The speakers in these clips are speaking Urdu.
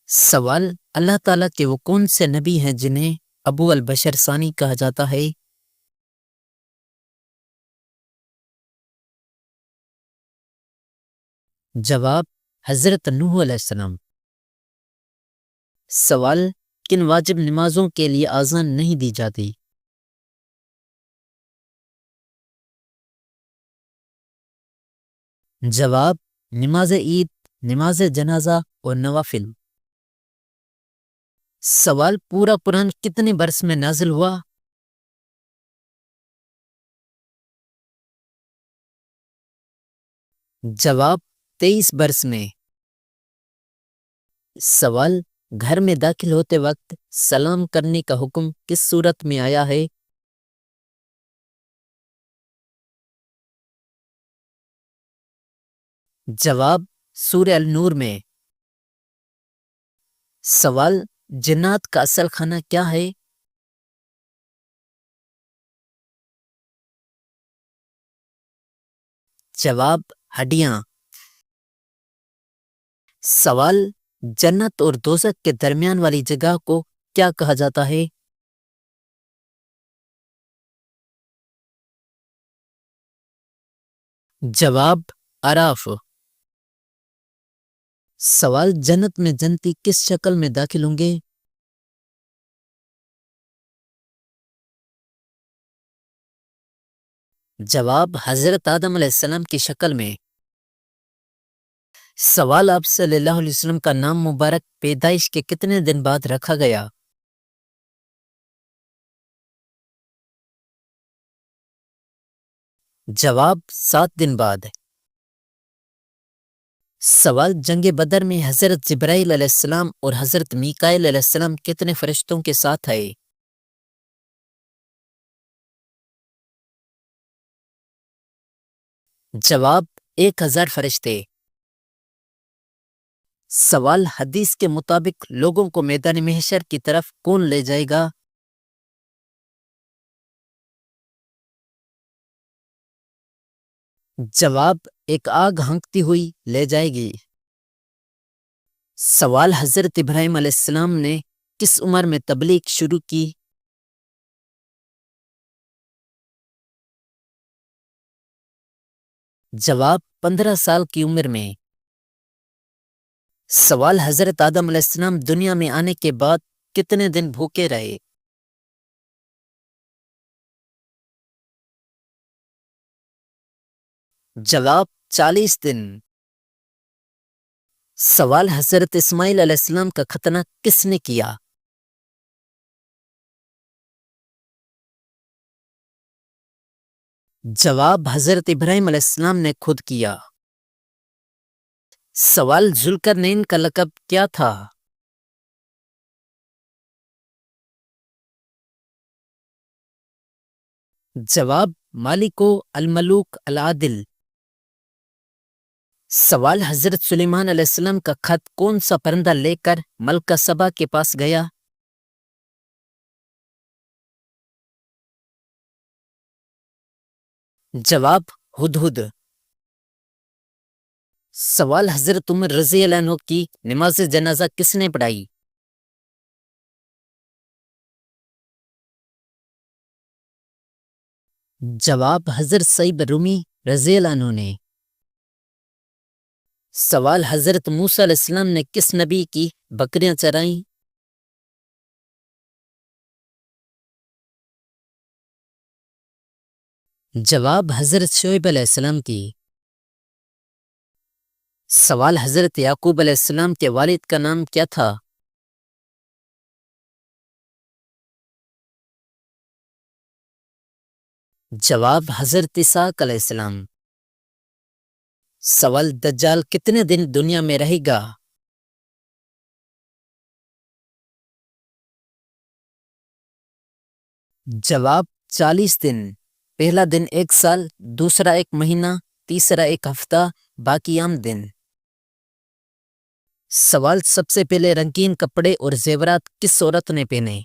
سوال: اللہ تعالیٰ کے وہ کون سے نبی ہیں جنہیں ابو البشر ثانی کہا جاتا ہے؟ جواب: حضرت نوح علیہ السلام۔ سوال: کن واجب نمازوں کے لیے اذان نہیں دی جاتی؟ جواب: نماز عید، نماز جنازہ اور نوافل۔ سوال: پورا قرآن کتنے برس میں نازل ہوا؟ جواب: 23 برس میں۔ سوال: گھر میں داخل ہوتے وقت سلام کرنے کا حکم کس صورت میں آیا ہے؟ جواب: سورہ النور میں۔ سوال: جنات کا اصل کھانا کیا ہے؟ جواب: ہڈیاں۔ سوال: جنت اور دوزخ کے درمیان والی جگہ کو کیا کہا جاتا ہے؟ جواب: اعراف۔ سوال: جنت میں جنتی کس شکل میں داخل ہوں گے؟ جواب: حضرت آدم علیہ السلام کی شکل میں۔ سوال: آپ صلی اللہ علیہ وسلم کا نام مبارک پیدائش کے کتنے دن بعد رکھا گیا؟ جواب: 7 دن بعد۔ سوال: جنگ بدر میں حضرت جبرائیل علیہ السلام اور حضرت میکائیل علیہ السلام کتنے فرشتوں کے ساتھ آئے؟ جواب: 1000 فرشتے۔ سوال: حدیث کے مطابق لوگوں کو میدان محشر کی طرف کون لے جائے گا؟ جواب: ایک آگ ہانکتی ہوئی لے جائے گی۔ سوال: حضرت ابراہیم علیہ السلام نے کس عمر میں تبلیغ شروع کی؟ جواب: 15 سال کی عمر میں۔ سوال: حضرت آدم علیہ السلام دنیا میں آنے کے بعد کتنے دن بھوکے رہے؟ جواب: 40 دن۔ سوال: حضرت اسماعیل علیہ السلام کا ختنہ کس نے کیا؟ جواب: حضرت ابراہیم علیہ السلام نے خود کیا۔ سوال: ذوالقرنین کا لقب کیا تھا؟ جواب: مالک الملوک العادل۔ سوال: حضرت سلیمان علیہ السلام کا خط کون سا پرندہ لے کر ملکہ سبا کے پاس گیا؟ جواب: ہدہد۔ سوال: حضرت عمر رضی اللہ عنہ کی نماز جنازہ کس نے پڑھائی؟ جواب: حضرت صہیب رومی رضی اللہ عنہ نے۔ سوال: حضرت موسیٰ علیہ السلام نے کس نبی کی بکریاں چرائیں؟ جواب: حضرت شعیب علیہ السلام کی۔ سوال: حضرت یعقوب علیہ السلام کے والد کا نام کیا تھا؟ جواب: حضرت اسحاق علیہ السلام۔ سوال: دجال کتنے دن دنیا میں رہے گا؟ جواب: 40 دن۔ پہلا دن 1 سال، دوسرا 1 مہینہ، تیسرا 1 ہفتہ، باقی عام دن۔ سوال: سب سے پہلے رنگین کپڑے اور زیورات کس عورت نے پہنے؟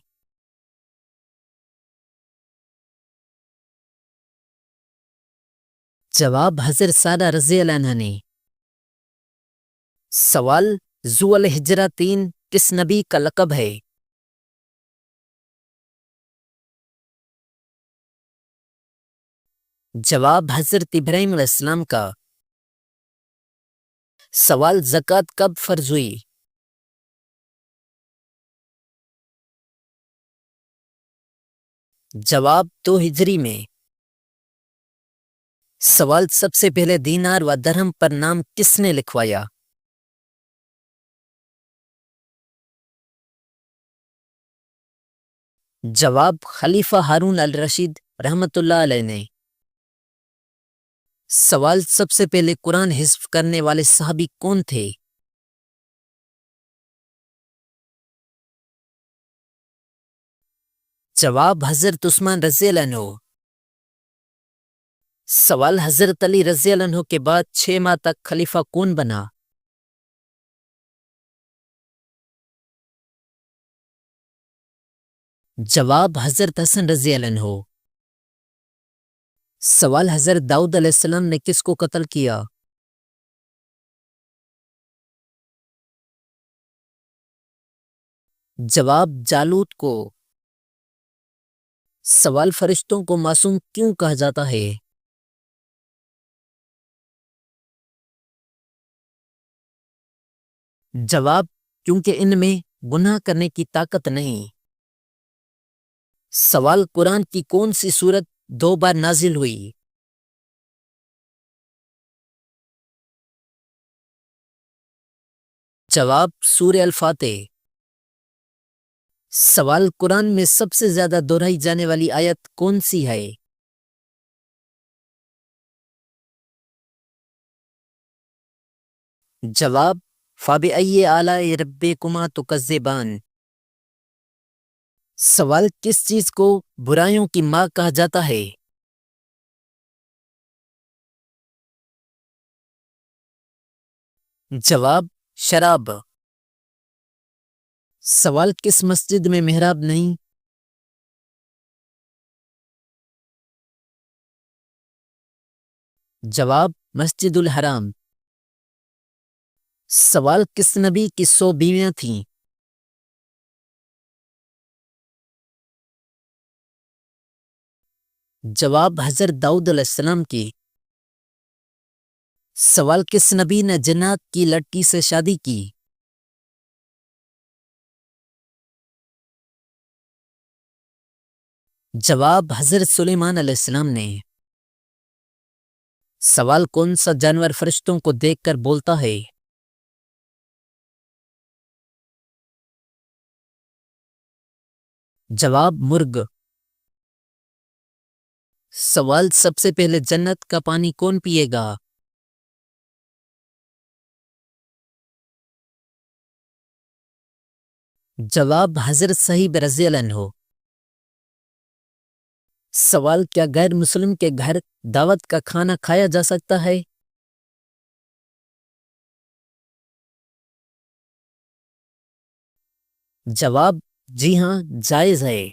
جواب: حضرت سارہ رضی اللہ عنہا نے۔ سوال: ذو الحجہ 3 کس نبی کا لقب ہے؟ جواب حضرت ابراہیم علیہ السلام کا۔ سوال زکوٰۃ کب فرض ہوئی؟ جواب 2 ہجری میں۔ سوال سب سے پہلے دینار و درہم پر نام کس نے لکھوایا؟ جواب خلیفہ ہارون الرشید رحمۃ اللہ علیہ نے۔ سوال سب سے پہلے قرآن حفظ کرنے والے صحابی کون تھے؟ جواب حضرت عثمان رضی اللہ عنہ۔ سوال حضرت علی رضی اللہ عنہ کے بعد 6 ماہ تک خلیفہ کون بنا؟ جواب حضرت حسن رضی اللہ عنہ۔ سوال حضرت داؤد علیہ السلام نے کس کو قتل کیا؟ جواب جالوت کو۔ سوال فرشتوں کو معصوم کیوں کہا جاتا ہے؟ جواب کیونکہ ان میں گناہ کرنے کی طاقت نہیں۔ سوال قرآن کی کون سی سورت 2 بار نازل ہوئی؟ جواب سورہ الفاتح۔ سوال قرآن میں سب سے زیادہ دہرائی جانے والی آیت کون سی ہے؟ جواب فَبِأَيِّ آلَاءِ رَبِّكُمَا تُكَذِّبَانِ۔ سوال کس چیز کو برائیوں کی ماں کہا جاتا ہے؟ جواب شراب۔ سوال کس مسجد میں محراب نہیں؟ جواب مسجد الحرام۔ سوال کس نبی کی 100 بیویاں تھیں؟ جواب حضرت داؤد علیہ السلام کی۔ سوال کس نبی نے جنات کی لڑکی سے شادی کی؟ جواب حضرت سلیمان علیہ السلام نے۔ سوال کون سا جانور فرشتوں کو دیکھ کر بولتا ہے؟ جواب مرغ۔ سوال سب سے پہلے جنت کا پانی کون پیے گا؟ جواب حضرت صہیب رضی اللہ عنہ۔ سوال کیا غیر مسلم کے گھر دعوت کا کھانا کھایا جا سکتا ہے؟ جواب جی ہاں، جائز ہے۔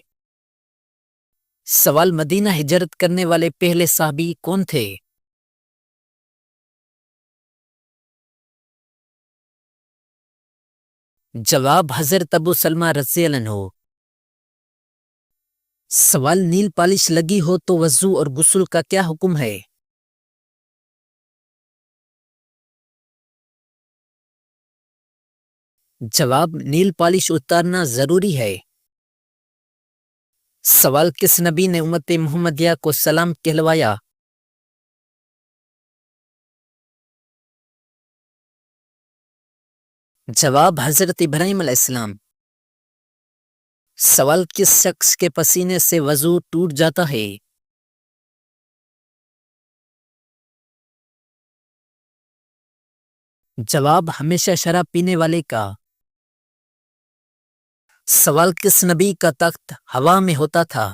سوال مدینہ ہجرت کرنے والے پہلے صحابی کون تھے؟ جواب حضرت ابو سلمہ رضی اللہ عنہ۔ سوال نیل پالش لگی ہو تو وضو اور غسل کا کیا حکم ہے؟ جواب نیل پالش اتارنا ضروری ہے۔ سوال کس نبی نے امت محمدیہ کو سلام کہلوایا؟ جواب حضرت ابراہیم علیہ السلام۔ سوال کس شخص کے پسینے سے وضو ٹوٹ جاتا ہے؟ جواب ہمیشہ شراب پینے والے کا۔ سوال کس نبی کا تخت ہوا میں ہوتا تھا؟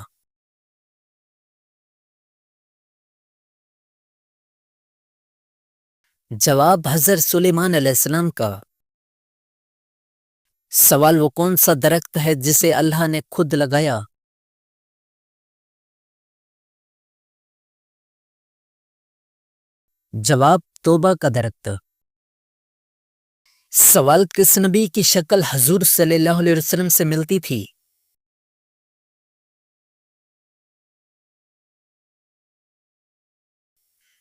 جواب حضرت سلیمان علیہ السلام کا۔ سوال وہ کون سا درخت ہے جسے اللہ نے خود لگایا؟ جواب توبہ کا درخت۔ سوال کس نبی کی شکل حضور صلی اللہ علیہ وسلم سے ملتی تھی؟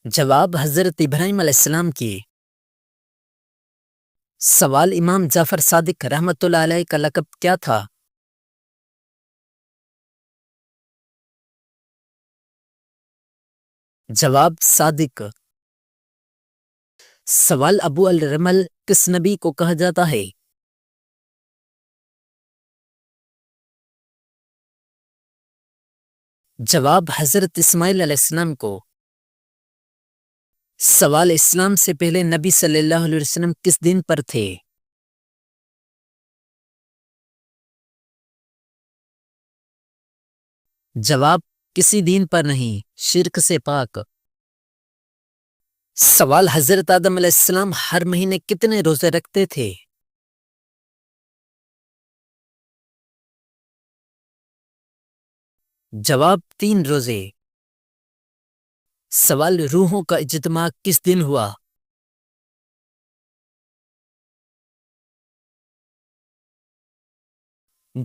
جواب حضرت ابراہیم علیہ السلام کی۔ سوال امام جعفر صادق رحمۃ اللہ علیہ کا لقب کیا تھا؟ جواب صادق۔ سوال ابو الرمل کس نبی کو کہا جاتا ہے؟ جواب حضرت اسماعیل علیہ السلام کو۔ سوال اسلام سے پہلے نبی صلی اللہ علیہ وسلم کس دین پر تھے؟ جواب کسی دین پر نہیں، شرک سے پاک۔ سوال حضرت آدم علیہ السلام ہر مہینے کتنے روزے رکھتے تھے؟ جواب 3 روزے۔ سوال روحوں کا اجتماع کس دن ہوا؟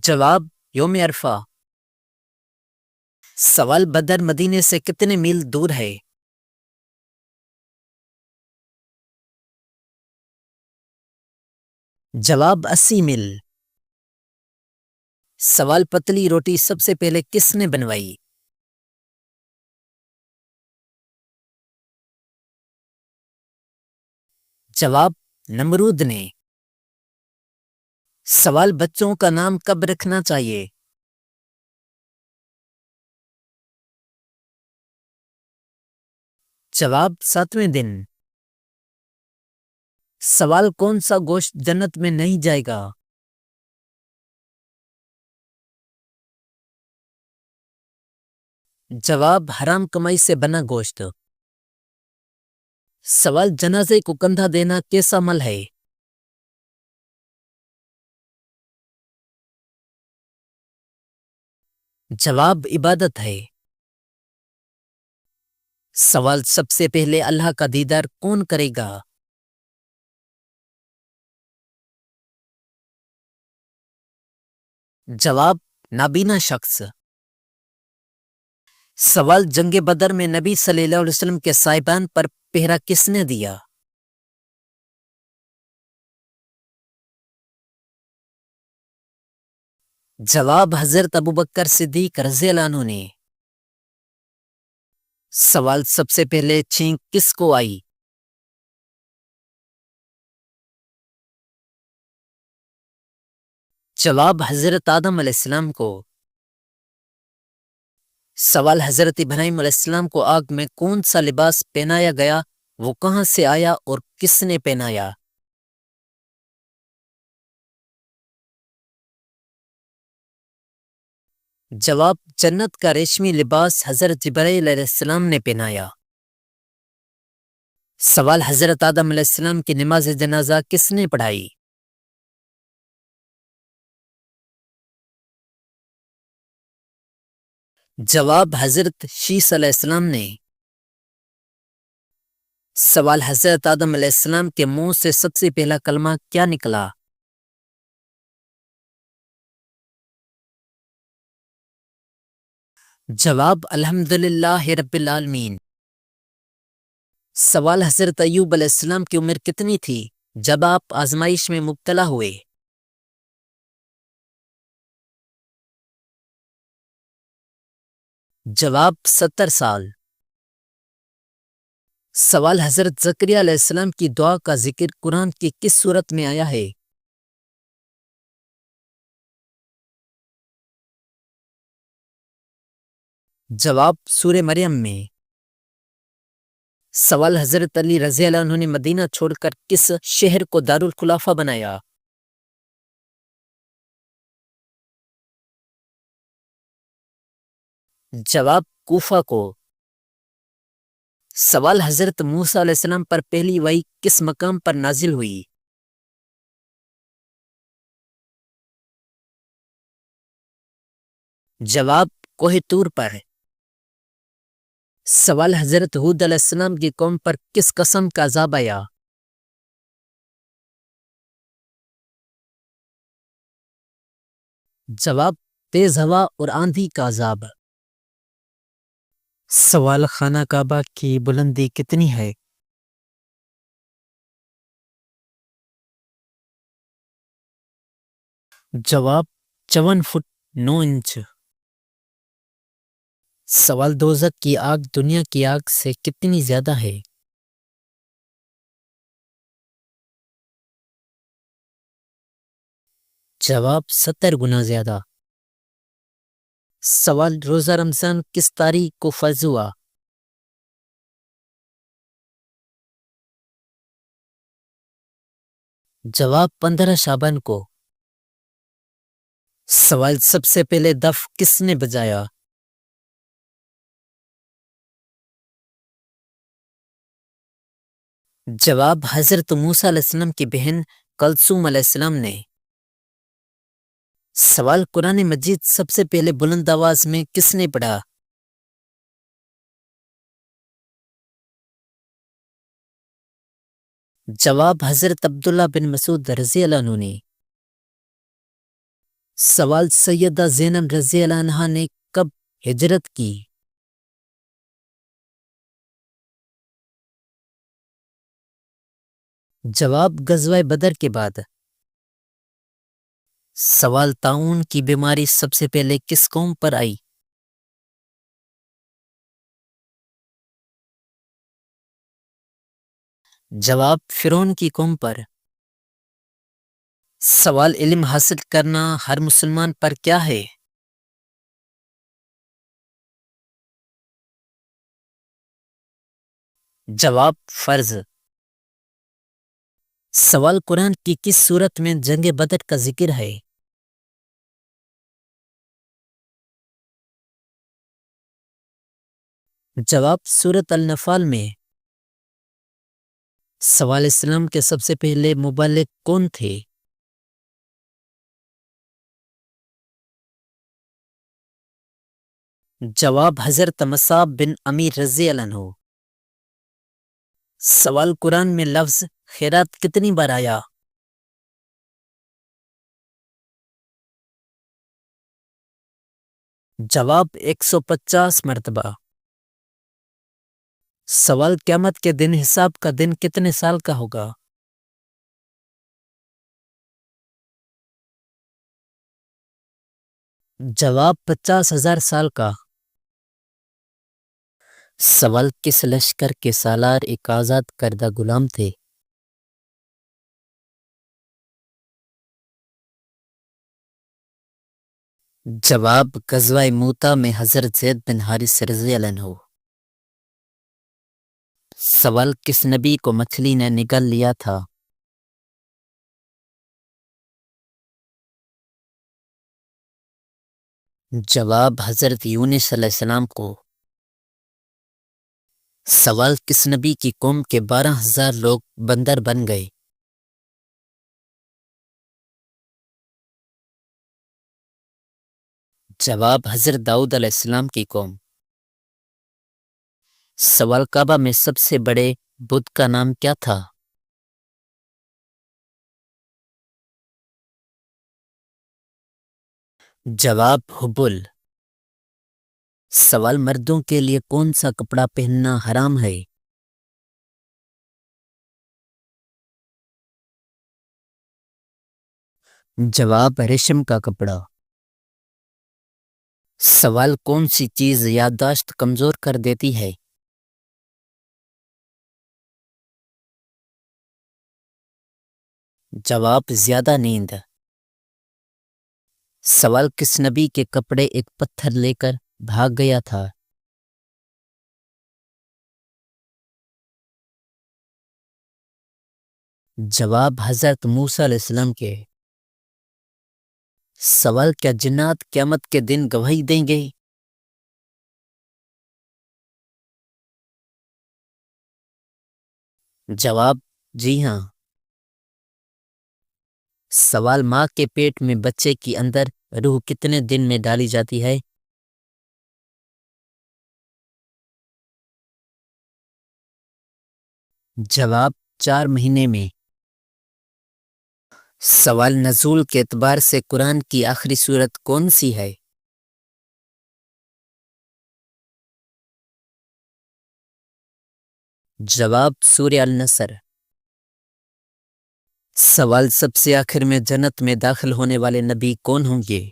جواب یوم عرفہ۔ سوال بدر مدینے سے کتنے میل دور ہے؟ جواب 80 میل۔ سوال پتلی روٹی سب سے پہلے کس نے بنوائی؟ جواب نمرود نے۔ سوال بچوں کا نام کب رکھنا چاہیے؟ جواب 7ویں دن۔ سوال کون سا گوشت جنت میں نہیں جائے گا؟ جواب حرام کمائی سے بنا گوشت۔ سوال جنازے کو کندھا دینا کیسا عمل ہے؟ جواب عبادت ہے۔ سوال سب سے پہلے اللہ کا دیدار کون کرے گا؟ جواب نابینا شخص۔ سوال جنگ بدر میں نبی صلی اللہ علیہ وسلم کے صاحبان پر پہرا کس نے دیا؟ جواب حضرت ابوبکر صدیق رضی اللہ عنہ نے۔ سوال سب سے پہلے چھینک کس کو آئی؟ جواب حضرت آدم علیہ السلام کو۔ سوال حضرت ابراہیم علیہ السلام کو آگ میں کون سا لباس پہنایا گیا، وہ کہاں سے آیا اور کس نے پہنایا؟ جواب جنت کا ریشمی لباس حضرت جبرائیل علیہ السلام نے پہنایا۔ سوال حضرت آدم علیہ السلام کی نماز جنازہ کس نے پڑھائی؟ جواب حضرت شیس علیہ السلام نے۔ سوال حضرت آدم علیہ السلام کے منہ سے سب سے پہلا کلمہ کیا نکلا؟ جواب الحمدللہ رب العالمین۔ سوال حضرت ایوب علیہ السلام کی عمر کتنی تھی جب آپ آزمائش میں مبتلا ہوئے؟ جواب 70 سال۔ سوال حضرت زکریا علیہ السلام کی دعا کا ذکر قرآن کی کس صورت میں آیا ہے؟ جواب سورہ مریم میں۔ سوال حضرت علی رضی اللہ عنہ نے مدینہ چھوڑ کر کس شہر کو دارالخلافہ بنایا؟ جواب کوفہ کو۔ سوال حضرت موسیٰ علیہ السلام پر پہلی وحی کس مقام پر نازل ہوئی؟ جواب کوہ طور پر۔ سوال حضرت ہود علیہ السلام کی قوم پر کس قسم کا عذاب آیا؟ جواب تیز ہوا اور آندھی کا عذاب. سوال خانہ کعبہ کی بلندی کتنی ہے؟ جواب 54 فٹ 9 انچ. سوال دوزخ کی آگ دنیا کی آگ سے کتنی زیادہ ہے؟ جواب 70 گنا زیادہ. سوال روزہ رمضان کس تاریخ کو فرض ہوا؟ جواب 15 شعبان کو. سوال سب سے پہلے دف کس نے بجایا؟ جواب حضرت موسیٰ علیہ السلام کی بہن کلثوم علیہ السلام نے. سوال قرآن مجید سب سے پہلے بلند آواز میں کس نے پڑھا؟ جواب حضرت عبداللہ بن مسعود رضی اللہ عنہ نے. سوال سیدہ زینب رضی اللہ عنہا نے کب ہجرت کی؟ جواب غزوہ بدر کے بعد. سوال طاعون کی بیماری سب سے پہلے کس قوم پر آئی؟ جواب فرعون کی قوم پر. سوال علم حاصل کرنا ہر مسلمان پر کیا ہے؟ جواب فرض. سوال قرآن کی کس صورت میں جنگ بدر کا ذکر ہے؟ جواب سورۃ النفال میں. سوال اسلام کے سب سے پہلے مبلغ کون تھے؟ جواب حضرت مصعب بن امیر رضی اللہ عنہ. سوال قرآن میں لفظ خیرات کتنی بار آیا؟ جواب 150 مرتبہ. سوال قیامت کے دن حساب کا دن کتنے سال کا ہوگا؟ جواب 50,000 سال کا. سوال کس لشکر کے سالار ایک آزاد کردہ غلام تھے؟ جواب غزوہ موتا میں حضرت زید بن حارث رضی اللہ عنہ. سوال کس نبی کو مچھلی نے نگل لیا تھا؟ جواب حضرت یونس علیہ السلام کو. سوال کس نبی کی قوم کے 12,000 لوگ بندر بن گئے؟ جواب حضرت داؤد علیہ السلام کی قوم. سوال کعبہ میں سب سے بڑے بت کا نام کیا تھا؟ جواب حبل. سوال مردوں کے لیے کون سا کپڑا پہننا حرام ہے؟ جواب ریشم کا کپڑا. سوال کون سی چیز یادداشت کمزور کر دیتی ہے؟ جواب زیادہ نیند. سوال کس نبی کے کپڑے ایک پتھر لے کر بھاگ گیا تھا؟ جواب حضرت موسیٰ علیہ السلام کے. سوال کیا جنات قیامت کے دن گواہی دیں گے؟ جواب جی ہاں. سوال ماں کے پیٹ میں بچے کی اندر روح کتنے دن میں ڈالی جاتی ہے؟ جواب 4 مہینے میں. سوال نزول کے اعتبار سے قرآن کی آخری سورت کون سی ہے؟ جواب سورہ النصر۔ سوال سب سے آخر میں جنت میں داخل ہونے والے نبی کون ہوں گے؟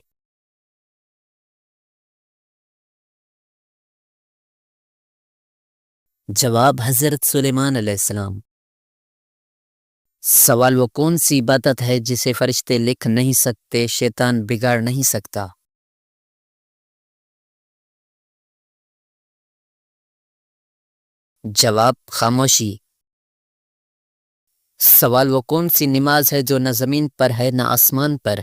جواب حضرت سلیمان علیہ السلام۔ سوال وہ کون سی عبادت ہے جسے فرشتے لکھ نہیں سکتے، شیطان بگاڑ نہیں سکتا؟ جواب خاموشی۔ سوال وہ کون سی نماز ہے جو نہ زمین پر ہے نہ آسمان پر؟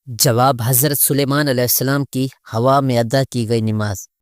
جواب حضرت سلیمان علیہ السلام کی ہوا میں ادا کی گئی نماز۔